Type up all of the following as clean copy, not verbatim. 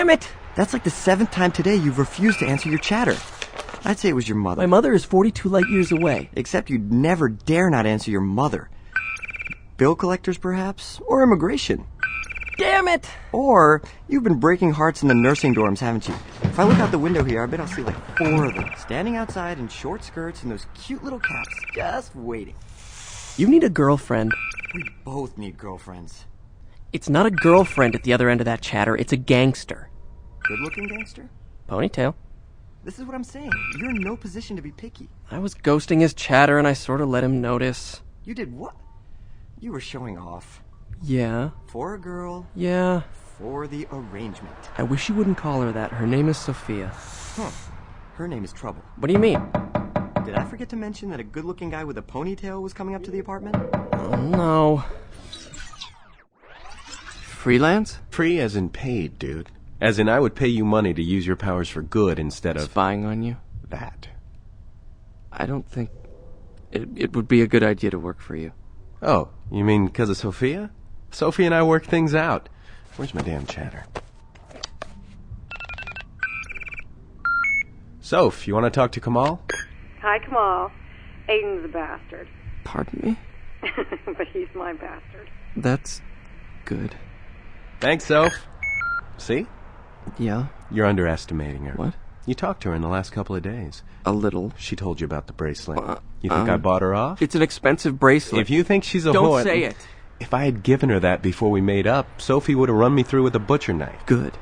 Damn it! That's like the 7th time today you've refused to answer your chatter. I'd say it was your mother. My mother is 42 light years away. Except you'd never dare not answer your mother. Bill collectors, perhaps? Or immigration? Damn it! Or you've been breaking hearts in the nursing dorms, haven't you? If I look out the window here, I bet I'll see like 4 of them, standing outside in short skirts and those cute little caps, just waiting. You need a girlfriend. We both need girlfriends. It's not a girlfriend at the other end of that chatter, it's a gangster. Good-looking gangster? Ponytail. This is what I'm saying. You're in no position to be picky. I was ghosting his chatter and I sort of let him notice. You did what? You were showing off. Yeah. For a girl. Yeah. For the arrangement. I wish you wouldn't call her that. Her name is Sophia. Huh. Her name is Trouble. What do you mean? Did I forget to mention that a good-looking guy with a ponytail was coming up to the apartment? Oh, no. Freelance? Free as in paid, dude. As in I would pay you money to use your powers for good instead of... Spying on you? that. I don't think it would be a good idea to work for you. Oh, you mean because of Sophia? Sophie and I work things out. Where's my damn chatter? Soph, you want to talk to Kamal? Hi, Kamal. Aiden's a bastard. Pardon me? But he's my bastard. That's good. Thanks, Soph. See? Yeah? You're underestimating her. What? You talked to her in the last couple of days. A little. She told you about the bracelet. You think I bought her off? It's an expensive bracelet. If you think she's a Don't whore... say it. If I had given her that before we made up, Sophie would have run me through with a butcher knife. Good.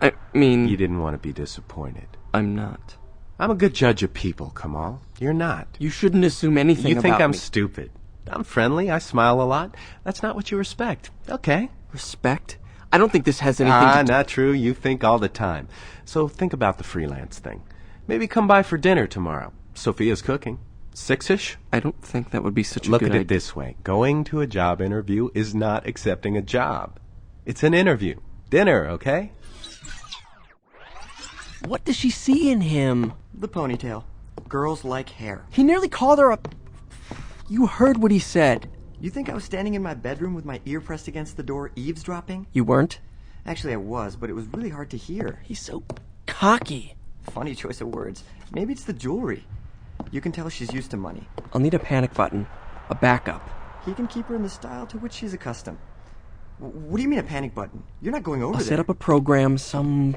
I mean... You didn't want to be disappointed. I'm not. I'm a good judge of people, Kamal. You're not. You shouldn't assume anything You think about I'm me. stupid. I'm friendly. I smile a lot. That's not what you respect. Okay. Respect? I don't think this has anything to do... Not true. You think all the time. So think about the freelance thing. Maybe come by for dinner tomorrow. Sophia's cooking. 6-ish? I don't think that would be such a Look good at it idea. this way. Going to a job interview is not accepting a job. It's an interview. Dinner, okay? What does she see in him? The ponytail. Girls like hair. He nearly called her a... You heard what he said. You think I was standing in my bedroom with my ear pressed against the door, eavesdropping? You weren't? Actually, I was, but it was really hard to hear. He's so cocky. Funny choice of words. Maybe it's the jewelry. You can tell she's used to money. I'll need a panic button. A backup. He can keep her in the style to which she's accustomed. What do you mean a panic button? You're not going over I'll there. set up a program, some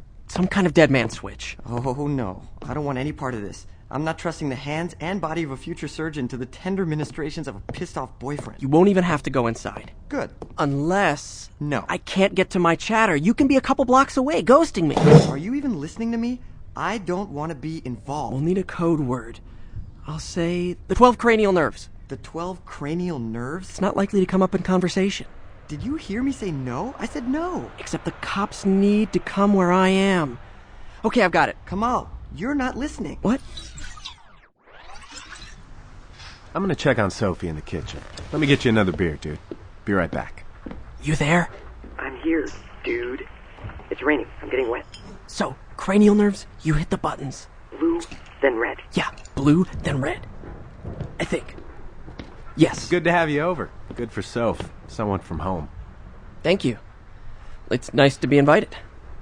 kind of dead man switch. Oh, no. I don't want any part of this. I'm not trusting the hands and body of a future surgeon to the tender ministrations of a pissed-off boyfriend. You won't even have to go inside. Good. Unless... No. I can't get to my chatter. You can be a couple blocks away, ghosting me. Are you even listening to me? I don't want to be involved. We'll need a code word. I'll say the 12 cranial nerves. The 12 cranial nerves? It's not likely to come up in conversation. Did you hear me say no? I said no. Except the cops need to come where I am. Okay, I've got it. Kamal, you're not listening. What? I'm gonna check on Sophie in the kitchen. Let me get you another beer, dude. Be right back. You there? I'm here, dude. It's raining. I'm getting wet. So, cranial nerves, you hit the buttons. Blue, then red. Yeah, blue, then red. I think. Yes. Good to have you over. Good for Soph. Someone from home. Thank you. It's nice to be invited.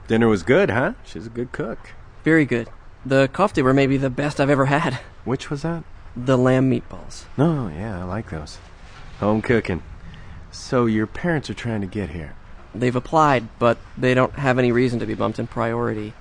Dinner was good, huh? She's a good cook. Very good. The kofta were maybe the best I've ever had. Which was that? The lamb meatballs. Oh, yeah, I like those. Home cooking. So your parents are trying to get here. They've applied, but they don't have any reason to be bumped in priority.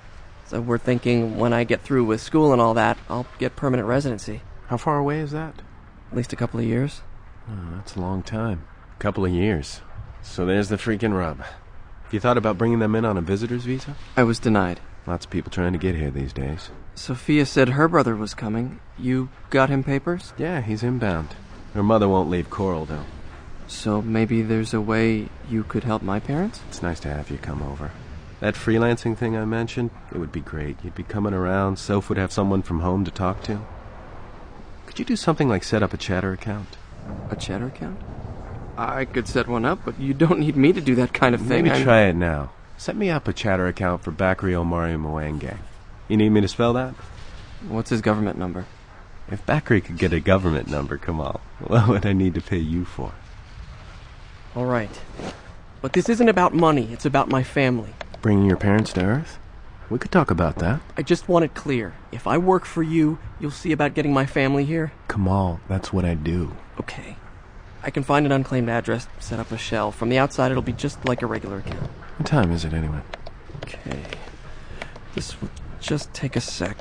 So we're thinking when I get through with school and all that, I'll get permanent residency. How far away is that? At least a couple of years. Oh, that's a long time. A couple of years. So there's the freaking rub. Have you thought about bringing them in on a visitor's visa? I was denied. Lots of people trying to get here these days. Sophia said her brother was coming. You got him papers? Yeah, he's inbound. Her mother won't leave Coral, though. So maybe there's a way you could help my parents? It's nice to have you come over. That freelancing thing I mentioned, it would be great. You'd be coming around, Soph would have someone from home to talk to. Could you do something like set up a chatter account? A chatter account? I could set one up, but you don't need me to do that kind of thing. Maybe try it now. Set me up a chatter account for Bakri Omari Mwenge. You need me to spell that? What's his government number? If Bakri could get a government number, Kamal, what would I need to pay you for? All right. But this isn't about money. It's about my family. Bringing your parents to Earth? We could talk about that. I just want it clear. If I work for you, you'll see about getting my family here? Kamal, that's what I do. Okay. I can find an unclaimed address, set up a shell. From the outside, it'll be just like a regular account. What time is it anyway? Okay. This will just take a sec.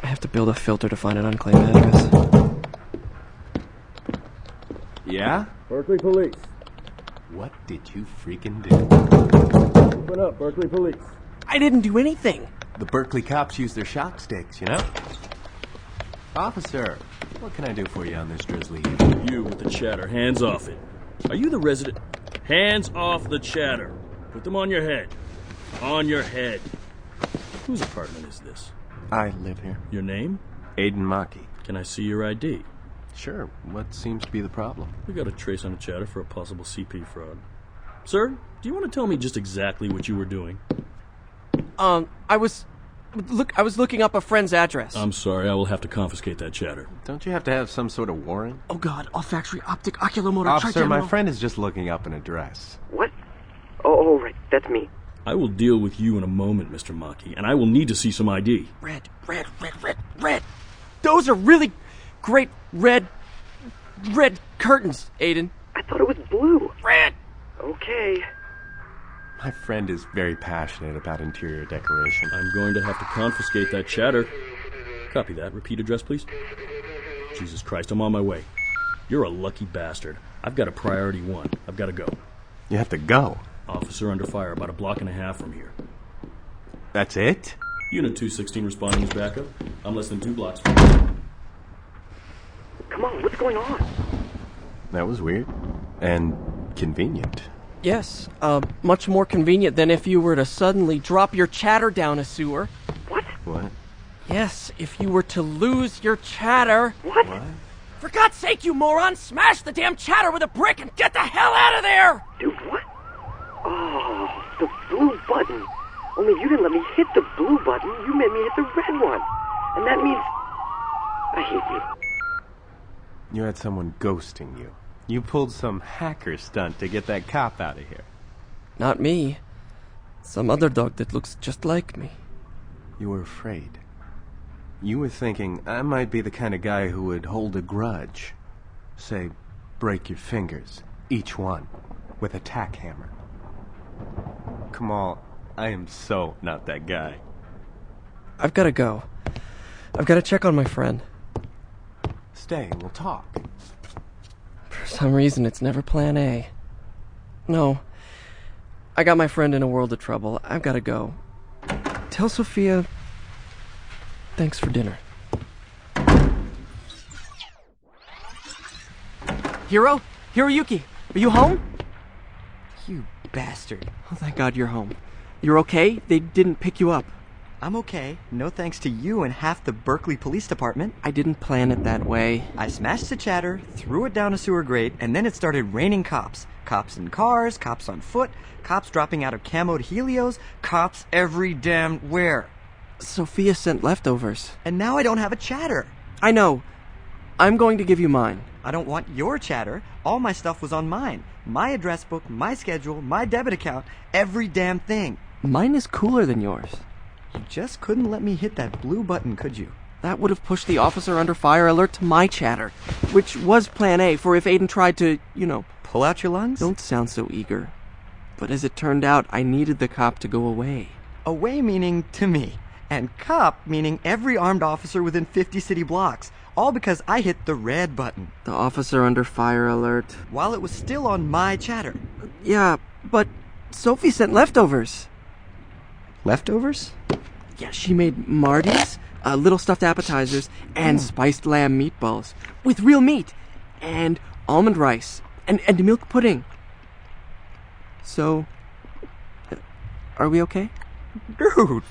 I have to build a filter to find an unclaimed address. Yeah? Berkeley Police. What did you freaking do? Open up, Berkeley Police. I didn't do anything. The Berkeley cops use their shock sticks, you know? Officer, what can I do for you on this drizzly evening? You with the chatter, hands off it. Are you the resident? Hands off the chatter. Put them on your head. On your head. Whose apartment is this? I live here. Your name? Aiden Maki. Can I see your ID? Sure. What seems to be the problem? We got a trace on the chatter for a possible CP fraud. Sir, do you want to tell me just exactly what you were doing? I was looking up a friend's address. I'm sorry, I will have to confiscate that chatter. Don't you have to have some sort of warrant? Oh God, olfactory, optic, oculomotor, Officer, my trigeminal. friend is just looking up an address. What? Oh, right. That's me. I will deal with you in a moment, Mr. Maki, and I will need to see some ID. Red. Those are really great red curtains, Aiden. I thought it was blue. Red! Okay. My friend is very passionate about interior decoration. I'm going to have to confiscate that chatter. Copy that. Repeat address, please. Jesus Christ, I'm on my way. You're a lucky bastard. I've got a priority one. I've got to go. You have to go. Officer under fire, about a block and a half from here. That's it? Unit 216 responding as backup. I'm less than 2 blocks from here. Come on, what's going on? That was weird. And convenient. Yes, much more convenient than if you were to suddenly drop your chatter down a sewer. What? What? Yes, if you were to lose your chatter. What? For God's sake, you moron! Smash the damn chatter with a brick and get the hell out of there! Dude, what? Oh, the blue button. Only you didn't let me hit the blue button. You made me hit the red one. And that means I hate you. You had someone ghosting you. You pulled some hacker stunt to get that cop out of here. Not me. Some other dog that looks just like me. You were afraid. You were thinking, I might be the kind of guy who would hold a grudge. Say, break your fingers, each one, with a tack hammer. Kamal, I am so not that guy. I've got to go. I've got to check on my friend. Stay, we'll talk. For some reason, it's never plan A. No. I got my friend in a world of trouble. I've got to go. Tell Sophia... thanks for dinner. Hiroyuki, are you home? You bastard. Oh, thank God you're home. You're okay? They didn't pick you up. I'm okay. No thanks to you and half the Berkeley Police Department. I didn't plan it that way. I smashed the chatter, threw it down a sewer grate, and then it started raining cops. Cops in cars, cops on foot, cops dropping out of camoed helios, cops every damn where. Sophia sent leftovers. And now I don't have a chatter. I know. I'm going to give you mine. I don't want your chatter. All my stuff was on mine. My address book, my schedule, my debit account, every damn thing. Mine is cooler than yours. You just couldn't let me hit that blue button, could you? That would have pushed the officer under fire alert to my chatter, which was plan A for if Aiden tried to, Pull out your lungs? Don't sound so eager. But as it turned out, I needed the cop to go away. Away meaning to me. And cop meaning every armed officer within 50 city blocks. All because I hit the red button. The officer under fire alert. While it was still on my chatter. Yeah, but Sophie sent leftovers. Leftovers? Yeah, she made Marty's, little stuffed appetizers, and spiced lamb meatballs. With real meat. And almond rice. And milk pudding. So, are we okay? Dude!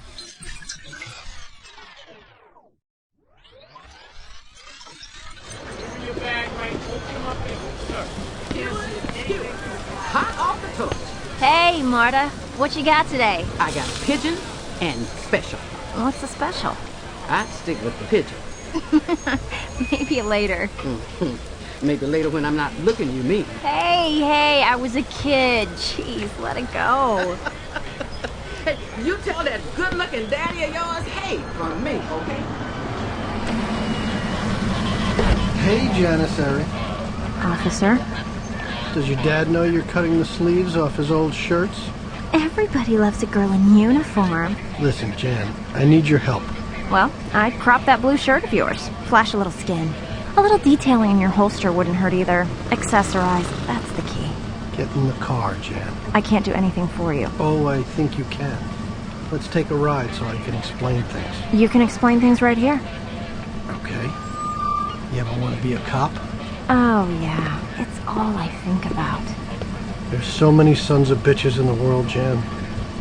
Hot off the toast. Hey, Marta. What you got today? I got pigeon and special. What's the special? I stick with the pigeon. Maybe later. Maybe later when I'm not looking, you mean. Hey, I was a kid. Jeez, let it go. Hey, you tell that good-looking daddy of yours, hey, from me, okay? Hey, Janissary. Officer, Does your dad know you're cutting the sleeves off his old shirts? everybody loves a girl in uniform. Listen, Jan, I need your help. Well, I'd crop that blue shirt of yours. Flash a little skin. A little detailing in your holster wouldn't hurt either. Accessorize, that's the key. Get in the car, Jan. I can't do anything for you. Oh, I think you can. Let's take a ride so I can explain things. You can explain things right here. Okay. You ever want to be a cop? Oh, yeah. It's all I think about. There's so many sons of bitches in the world, Jan.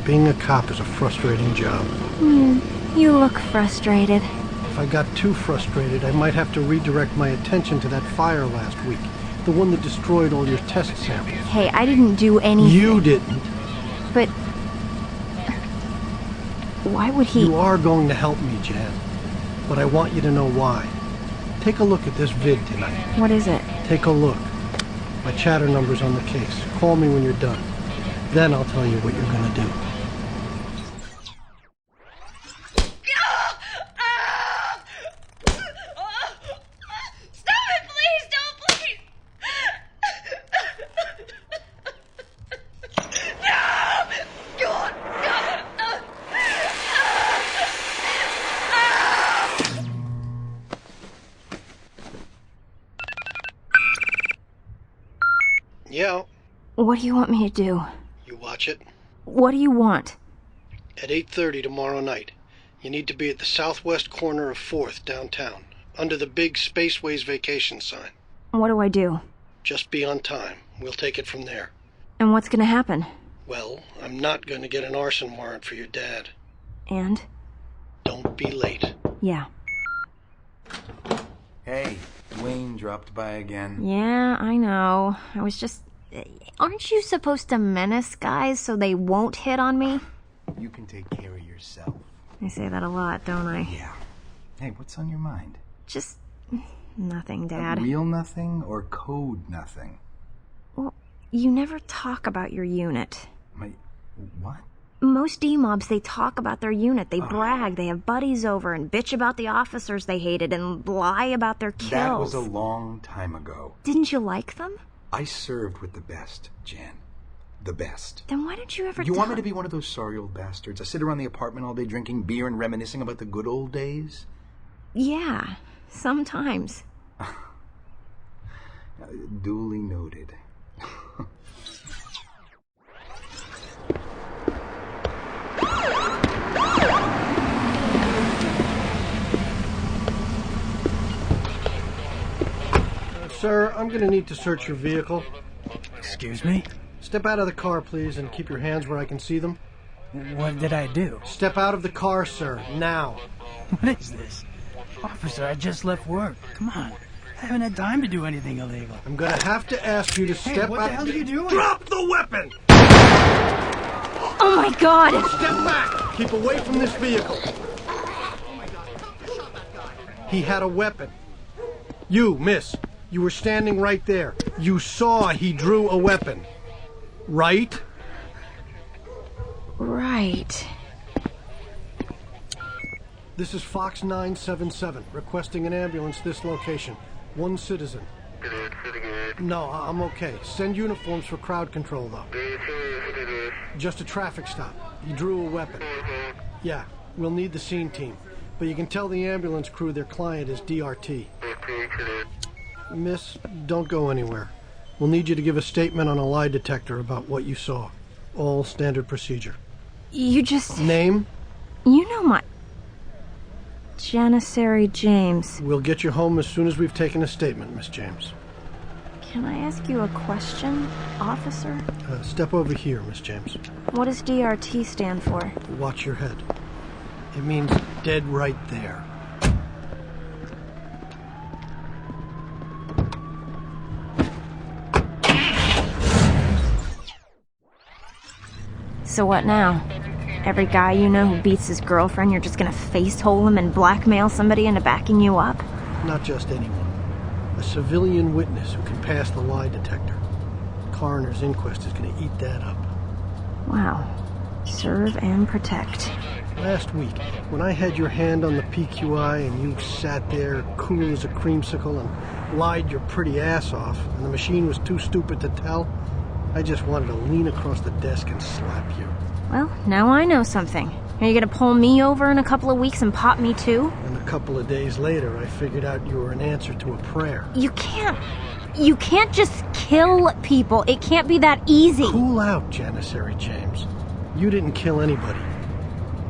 Being a cop is a frustrating job. You look frustrated. If I got too frustrated, I might have to redirect my attention to that fire last week. The one that destroyed all your test samples. Hey, I didn't do anything. You didn't. But... why would he... You are going to help me, Jan. But I want you to know why. Take a look at this vid tonight. What is it? Take a look. My chatter number's on the case. Call me when you're done. Then I'll tell you what you're gonna do. Stop it, please! Don't, please! No! God! Yeah, What do you want me to do? you watch it. What do you want? At 8:30 tomorrow night, you need to be at the southwest corner of 4th downtown, under the big Spaceways vacation sign. What do I do? Just be on time. We'll take it from there. And what's gonna happen? Well, I'm not going to get an arson warrant for your dad. And? Don't be late. Yeah. Hey, Wayne dropped by again. Yeah, I know. I was just... Aren't you supposed to menace guys so they won't hit on me? You can take care of yourself. I say that a lot, don't I? Yeah. Hey, what's on your mind? Just... nothing, Dad. Real nothing or code nothing? Well, you never talk about your unit. My... what? Most D-mobs, they talk about their unit. They brag. They have buddies over and bitch about the officers they hated and lie about their kills. That was a long time ago. Didn't you like them? I served with the best, Jan. The best. Then why don't you ever You want me to be one of those sorry old bastards? I sit around the apartment all day drinking beer and reminiscing about the good old days? Yeah, sometimes. Duly noted. Sir, I'm going to need to search your vehicle. Excuse me? Step out of the car, please, and keep your hands where I can see them. What did I do? Step out of the car, sir, now. What is this? Officer, I just left work. Come on. I haven't had time to do anything illegal. I'm going to have to ask you to step out. What the hell are you doing? Drop the weapon! Oh my God! Step back! Keep away from this vehicle. He had a weapon. You, miss, you were standing right there. You saw he drew a weapon. Right? Right. This is Fox 977, requesting an ambulance this location. One citizen. No, I'm okay. Send uniforms for crowd control, though. Just a traffic stop. He drew a weapon. Yeah, we'll need the scene team. But you can tell the ambulance crew their client is DRT. Miss, don't go anywhere. We'll need you to give a statement on a lie detector about what you saw. All standard procedure. You just... Name? You know my... Janissary James. We'll get you home as soon as we've taken a statement, Miss James. Can I ask you a question, officer? Step over here, Miss James. What does DRT stand for? Watch your head. It means dead right there. So what now? Every guy you know who beats his girlfriend, you're just gonna face-hole him and blackmail somebody into backing you up? Not just anyone. A civilian witness who can pass the lie detector. The coroner's inquest is gonna eat that up. Wow. Serve and protect. Last week, when I had your hand on the PQI and you sat there cool as a creamsicle and lied your pretty ass off, and the machine was too stupid to tell, I just wanted to lean across the desk and slap you. Well, now I know something. Are you gonna pull me over in a couple of weeks and pop me too? And a couple of days later, I figured out you were an answer to a prayer. You can't just kill people. It can't be that easy. Cool out, Janissary James. You didn't kill anybody.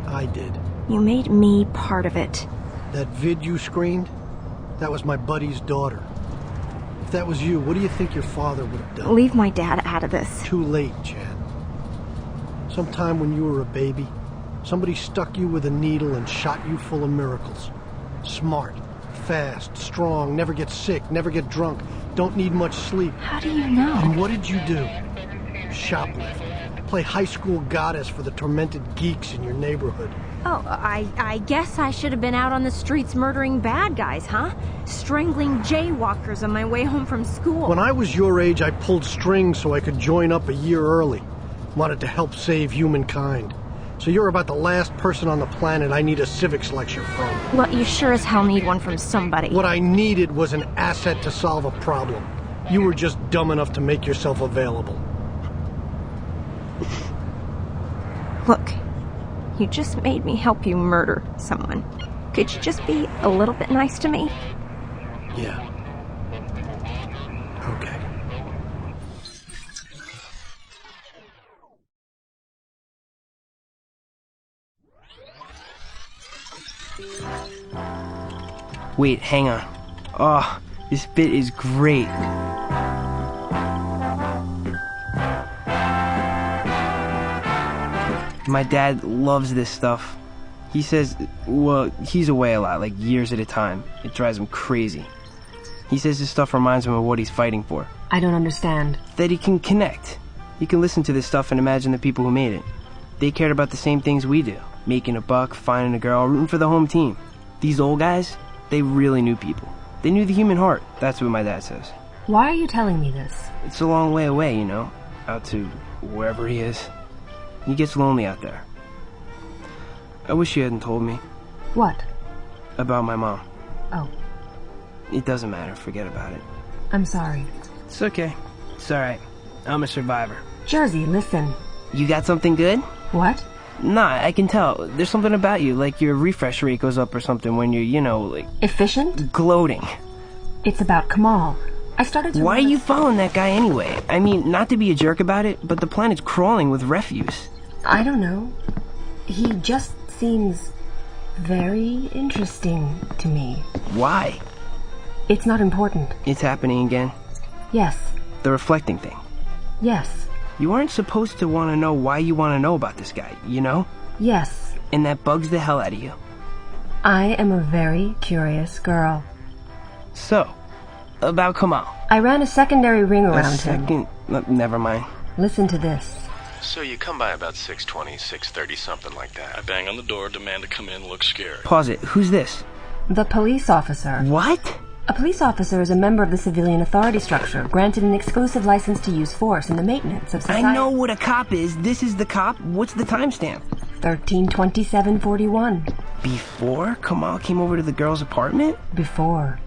I did. You made me part of it. That vid you screened? That was my buddy's daughter. If that was you, what do you think your father would have done? Leave my dad out of this. Too late, Jan. Sometime when you were a baby, somebody stuck you with a needle and shot you full of miracles. Smart, fast, strong, never get sick, never get drunk, don't need much sleep. How do you know? And what did you do? Shoplift. Play high school goddess for the tormented geeks in your neighborhood. Oh, I guess I should have been out on the streets murdering bad guys, huh? Strangling jaywalkers on my way home from school. When I was your age, I pulled strings so I could join up a year early. Wanted to help save humankind. So you're about the last person on the planet I need a civics lecture from. Well, you sure as hell need one from somebody. What I needed was an asset to solve a problem. You were just dumb enough to make yourself available. Look, you just made me help you murder someone. Could you just be a little bit nice to me? Yeah. Okay. Wait, hang on. Oh, this bit is great. My dad loves this stuff. He says, well, he's away a lot, like years at a time. It drives him crazy. He says this stuff reminds him of what he's fighting for. I don't understand. That he can connect. He can listen to this stuff and imagine the people who made it. They cared about the same things we do. Making a buck, finding a girl, rooting for the home team. These old guys, they really knew people. They knew the human heart. That's what my dad says. Why are you telling me this? It's a long way away, you know. Out to wherever he is. He gets lonely out there. I wish you hadn't told me. What? About my mom. Oh. It doesn't matter. Forget about it. I'm sorry. It's okay. It's alright. I'm a survivor. Jersey, listen. You got something good? What? Nah, I can tell. There's something about you, like your refresh rate goes up or something when you're, you know, like... Efficient? Gloating. It's about Kamal. I started to... Why are you following that guy anyway? I mean, not to be a jerk about it, but the planet's crawling with refuse. I don't know. He just seems very interesting to me. Why? It's not important. It's happening again? Yes. The reflecting thing? Yes. You aren't supposed to want to know why you want to know about this guy, you know? Yes. And that bugs the hell out of you. I am a very curious girl. So, about Kamal. I ran a secondary ring around him. Never mind. Listen to this. So you come by about 6:20, 6:30, something like that. I bang on the door, demand to come in, look scared. Pause it. Who's this? The police officer. What? A police officer is a member of the civilian authority structure, granted an exclusive license to use force in the maintenance of society. I know what a cop is. This is the cop. What's the timestamp? 13/27/41. Before Kamal came over to the girl's apartment? Before.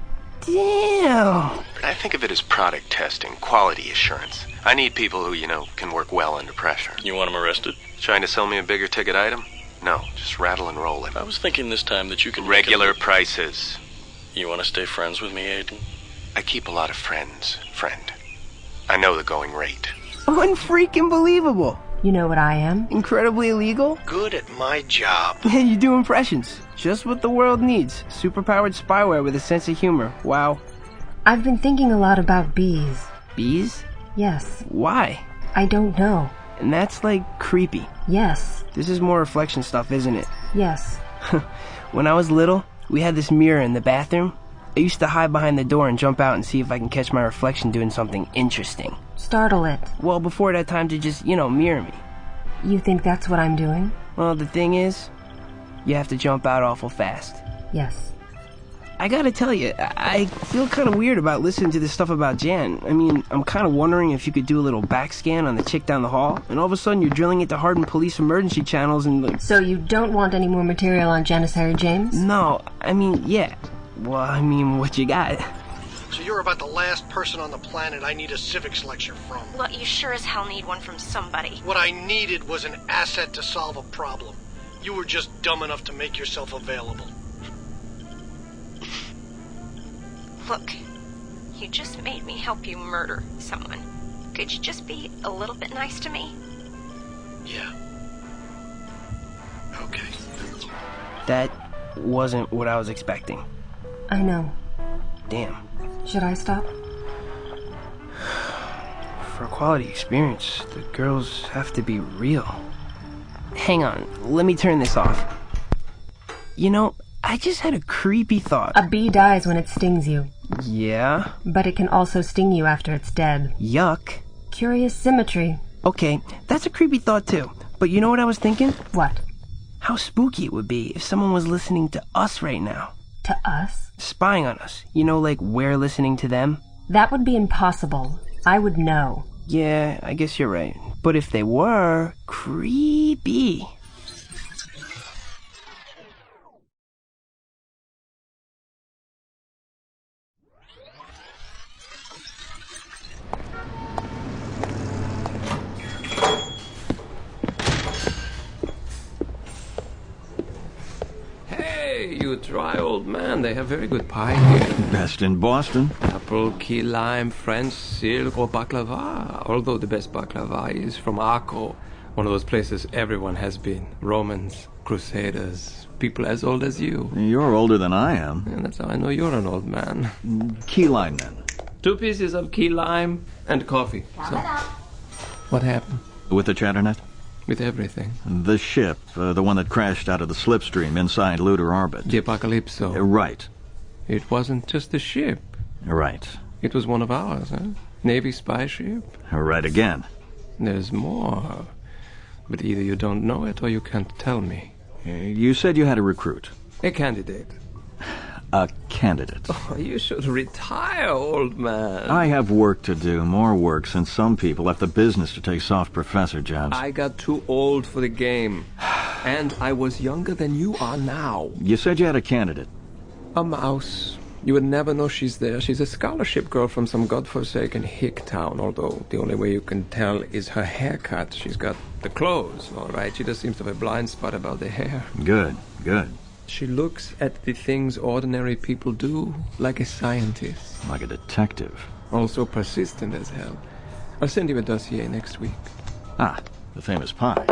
Damn. But I think of it as product testing, quality assurance. I need people who, you know, can work well under pressure. You want him arrested? Trying to sell me a bigger ticket item? No, just rattle and roll him. I was thinking this time that you could... Regular prices. You want to stay friends with me, Aiden? I keep a lot of friends, friend. I know the going rate. Unfreaking believable. You know what I am? Incredibly illegal? Good at my job. And you do impressions. Just what the world needs. Superpowered spyware with a sense of humor. Wow. I've been thinking a lot about bees. Bees? Yes. Why? I don't know. And that's like creepy. Yes. This is more reflection stuff, isn't it? Yes. When I was little, we had this mirror in the bathroom. I used to hide behind the door and jump out and see if I can catch my reflection doing something interesting. Startle it. Well, before it had time to just, you know, mirror me. You think that's what I'm doing? Well, the thing is, you have to jump out awful fast. Yes. I gotta tell you, I feel kind of weird about listening to this stuff about Jan. I mean, I'm kind of wondering if you could do a little back scan on the chick down the hall, and all of a sudden you're drilling into hardened police emergency channels and like... So you don't want any more material on Janissary James? No, I mean, yeah. Well, I mean, what you got? So you're about the last person on the planet I need a civics lecture from. Well, you sure as hell need one from somebody. What I needed was an asset to solve a problem. You were just dumb enough to make yourself available. Look, you just made me help you murder someone. Could you just be a little bit nice to me? Yeah. Okay. That wasn't what I was expecting. I know. Damn. Should I stop? For a quality experience, the girls have to be real. Hang on, let me turn this off. You know, I just had a creepy thought. A bee dies when it stings you. Yeah? But it can also sting you after it's dead. Yuck. Curious symmetry. Okay, that's a creepy thought too. But you know what I was thinking? What? How spooky it would be if someone was listening to us right now. To us? Spying on us. You know, like we're listening to them? That would be impossible. I would know. Yeah, I guess you're right. But if they were, creepy. Hey, you try, old man. They have very good pie here. Best in Boston. Apple, key lime, French, silk, or baklava. Although the best baklava is from Akko, one of those places everyone has been. Romans, crusaders, people as old as you. You're older than I am. And that's how I know you're an old man. Key lime, then. 2 pieces of key lime and coffee. So, what happened? With the Chatternet? With everything. The ship, the one that crashed out of the slipstream inside lunar orbit. The Apocalypso. Right. It wasn't just a ship. Right. It was one of ours, huh? Navy spy ship. Right again. There's more. But either you don't know it or you can't tell me. You said you had a recruit. A candidate. A candidate. Oh, you should retire, old man. I have work to do, more work, since some people have the business to take soft professor jobs. I got too old for the game. And I was younger than you are now. You said you had a candidate. A mouse. You would never know she's there. She's a scholarship girl from some godforsaken hick town, although the only way you can tell is her haircut. She's got the clothes, all right. She just seems to have a blind spot about the hair. Good, good. She looks at the things ordinary people do like a scientist. Like a detective. Also persistent as hell. I'll send you a dossier next week. Ah, the famous pie.